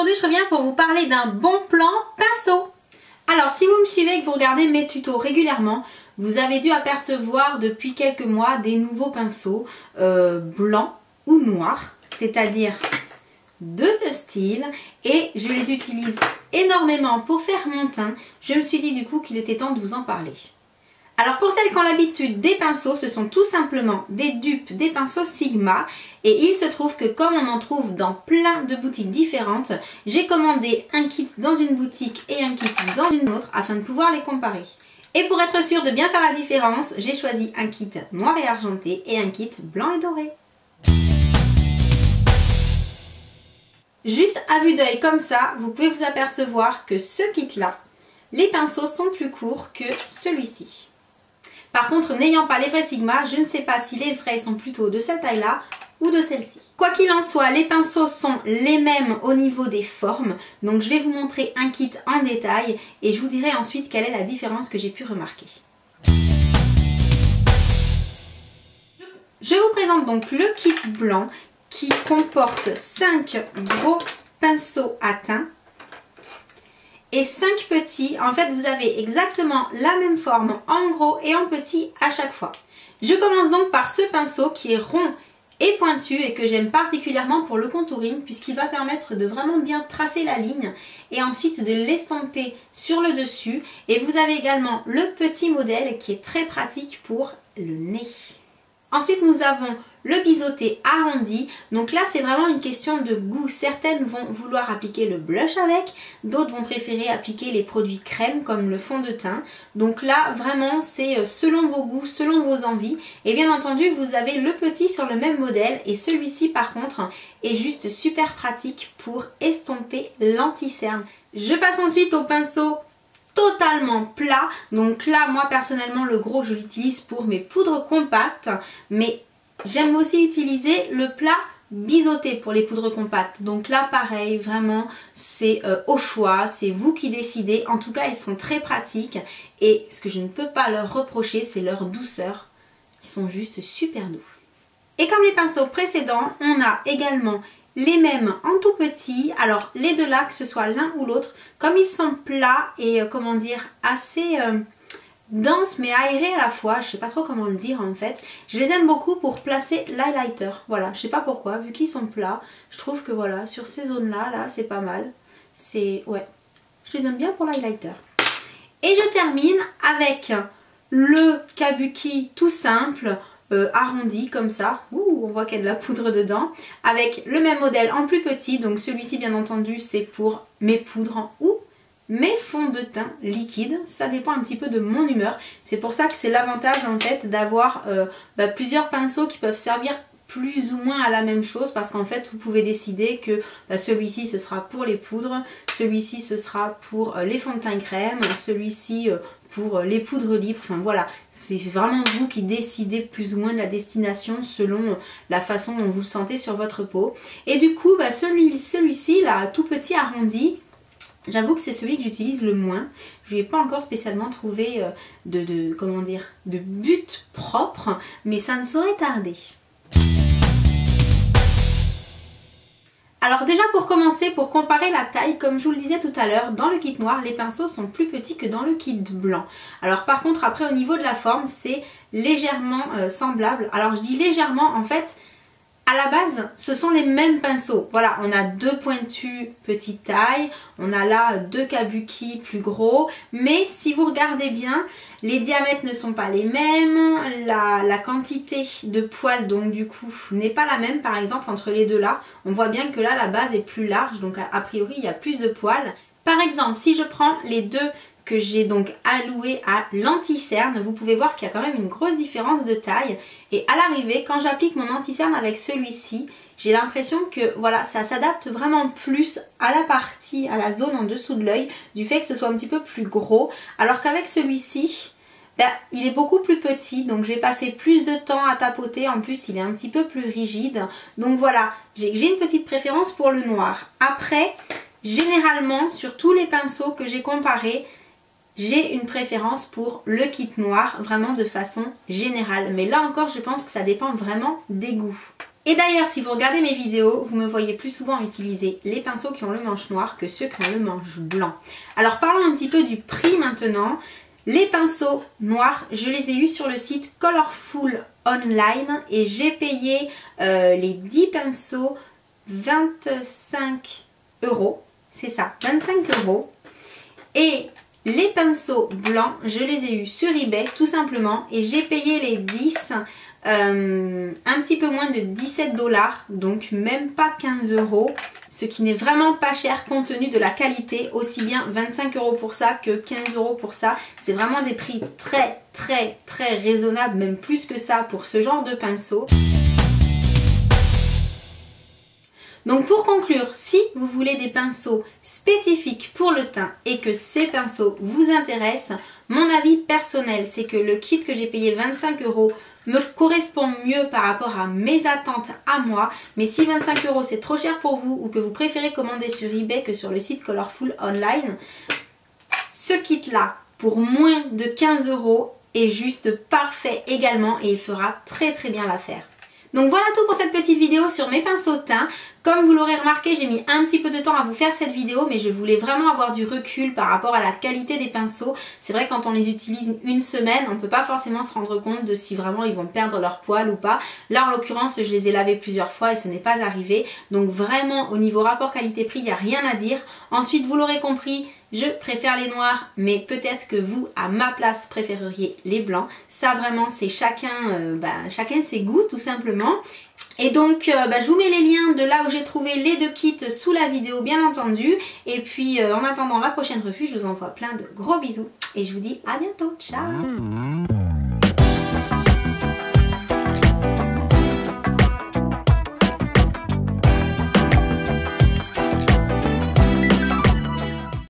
aujourd'hui je reviens pour vous parler d'un bon plan pinceau. Alors si vous me suivez et que vous regardez mes tutos régulièrement, vous avez dû apercevoir depuis quelques mois des nouveaux pinceaux blancs ou noirs, c'est-à-dire de ce style, et je les utilise énormément pour faire mon teint. Je me suis dit du coup qu'il était temps de vous en parler. Alors pour celles qui ont l'habitude des pinceaux, ce sont tout simplement des dupes des pinceaux Sigma, et il se trouve que comme on en trouve dans plein de boutiques différentes, j'ai commandé un kit dans une boutique et un kit dans une autre afin de pouvoir les comparer. Et pour être sûr de bien faire la différence, j'ai choisi un kit noir et argenté et un kit blanc et doré. Juste à vue d'œil comme ça, vous pouvez vous apercevoir que ce kit-là, les pinceaux sont plus courts que celui-ci. Par contre, n'ayant pas les vrais Sigma, je ne sais pas si les vrais sont plutôt de cette taille-là ou de celle-ci. Quoi qu'il en soit, les pinceaux sont les mêmes au niveau des formes. Donc je vais vous montrer un kit en détail et je vous dirai ensuite quelle est la différence que j'ai pu remarquer. Je vous présente donc le kit blanc qui comporte 5 gros pinceaux à teint et 5 petits. En fait, vous avez exactement la même forme en gros et en petit à chaque fois. Je commence donc par ce pinceau qui est rond et pointu et que j'aime particulièrement pour le contouring puisqu'il va permettre de vraiment bien tracer la ligne et ensuite de l'estomper sur le dessus. Et vous avez également le petit modèle qui est très pratique pour le nez. Ensuite, nous avons le biseauté arrondi. Donc là, c'est vraiment une question de goût. Certaines vont vouloir appliquer le blush avec, d'autres vont préférer appliquer les produits crème comme le fond de teint. Donc là, vraiment, c'est selon vos goûts, selon vos envies. Et bien entendu, vous avez le petit sur le même modèle et celui-ci, par contre, est juste super pratique pour estomper l'anti-cerne. Je passe ensuite au pinceau totalement plat. Donc là, moi personnellement, le gros, je l'utilise pour mes poudres compactes, mais j'aime aussi utiliser le plat biseauté pour les poudres compactes. Donc là, pareil, vraiment, c'est au choix, c'est vous qui décidez. En tout cas, ils sont très pratiques et ce que je ne peux pas leur reprocher, c'est leur douceur. Ils sont juste super doux. Et comme les pinceaux précédents, on a également les mêmes en tout petit. Alors les deux là, que ce soit l'un ou l'autre, comme ils sont plats et comment dire, assez denses mais aérés à la fois, je sais pas trop comment le dire en fait, je les aime beaucoup pour placer l'highlighter. Voilà, je sais pas pourquoi, vu qu'ils sont plats, je trouve que voilà, sur ces zones là, c'est pas mal. C'est, ouais, je les aime bien pour l'highlighter. Et je termine avec le Kabuki tout simple, arrondi comme ça. Ouh, on voit qu'il y a de la poudre dedans, avec le même modèle en plus petit. Donc celui-ci bien entendu c'est pour mes poudres ou mes fonds de teint liquides, ça dépend un petit peu de mon humeur. C'est pour ça que c'est l'avantage en fait d'avoir plusieurs pinceaux qui peuvent servir plus ou moins à la même chose, parce qu'en fait vous pouvez décider que celui-ci ce sera pour les poudres, celui-ci ce sera pour les fonds de teint crème, celui-ci pour les poudres libres. Enfin voilà, c'est vraiment vous qui décidez plus ou moins de la destination selon la façon dont vous le sentez sur votre peau. Et du coup celui-ci là, tout petit arrondi, j'avoue que c'est celui que j'utilise le moins. Je n'ai pas encore spécialement trouvé comment dire, de but propre, mais ça ne saurait tarder. Alors déjà pour commencer, pour comparer la taille, comme je vous le disais tout à l'heure, dans le kit noir, les pinceaux sont plus petits que dans le kit blanc. Alors par contre après au niveau de la forme, c'est légèrement semblable. Alors je dis légèrement, en fait, à la base, ce sont les mêmes pinceaux. Voilà, on a deux pointus petite taille, on a là deux kabuki plus gros, mais si vous regardez bien, les diamètres ne sont pas les mêmes, la quantité de poils donc du coup n'est pas la même. Par exemple entre les deux là, on voit bien que là la base est plus large, donc a priori il y a plus de poils. Par exemple, si je prends les deux que j'ai donc alloué à l'anti-cerne, vous pouvez voir qu'il y a quand même une grosse différence de taille. Et à l'arrivée, quand j'applique mon anti-cerne avec celui-ci, j'ai l'impression que voilà, ça s'adapte vraiment plus à la partie, à la zone en dessous de l'œil, du fait que ce soit un petit peu plus gros. Alors qu'avec celui-ci, il est beaucoup plus petit, donc je vais passer plus de temps à tapoter. En plus, il est un petit peu plus rigide. Donc voilà, j'ai une petite préférence pour le noir. Après, généralement, sur tous les pinceaux que j'ai comparés, j'ai une préférence pour le kit noir, vraiment de façon générale. Mais là encore, je pense que ça dépend vraiment des goûts. Et d'ailleurs, si vous regardez mes vidéos, vous me voyez plus souvent utiliser les pinceaux qui ont le manche noir que ceux qui ont le manche blanc. Alors parlons un petit peu du prix maintenant. Les pinceaux noirs, je les ai eus sur le site Colorful Online et j'ai payé les 10 pinceaux 25 €. C'est ça, 25 €. Et les pinceaux blancs, je les ai eus sur eBay tout simplement et j'ai payé les 10 un petit peu moins de 17 $, donc même pas 15 €, ce qui n'est vraiment pas cher compte tenu de la qualité, aussi bien 25 € pour ça que 15 € pour ça. C'est vraiment des prix très raisonnables, même plus que ça pour ce genre de pinceau. Donc pour conclure, si vous voulez des pinceaux spécifiques pour le teint et que ces pinceaux vous intéressent, mon avis personnel c'est que le kit que j'ai payé 25 € me correspond mieux par rapport à mes attentes à moi. Mais si 25 € c'est trop cher pour vous ou que vous préférez commander sur eBay que sur le site Colorful Online, ce kit là pour moins de 15 € est juste parfait également et il fera très bien l'affaire. Donc voilà tout pour cette petite vidéo sur mes pinceaux de teint. Comme vous l'aurez remarqué, j'ai mis un petit peu de temps à vous faire cette vidéo, mais je voulais vraiment avoir du recul par rapport à la qualité des pinceaux. C'est vrai, quand on les utilise une semaine, on ne peut pas forcément se rendre compte de si vraiment ils vont perdre leur poil ou pas. Là en l'occurrence, je les ai lavés plusieurs fois et ce n'est pas arrivé. Donc vraiment au niveau rapport qualité-prix, il n'y a rien à dire. Ensuite, vous l'aurez compris, je préfère les noirs, mais peut-être que vous, à ma place, préféreriez les blancs. Ça vraiment, c'est chacun ses goûts tout simplement. Et donc je vous mets les liens de là où j'ai trouvé les 2 kits sous la vidéo bien entendu. Et puis en attendant la prochaine revue, je vous envoie plein de gros bisous et je vous dis à bientôt. Ciao!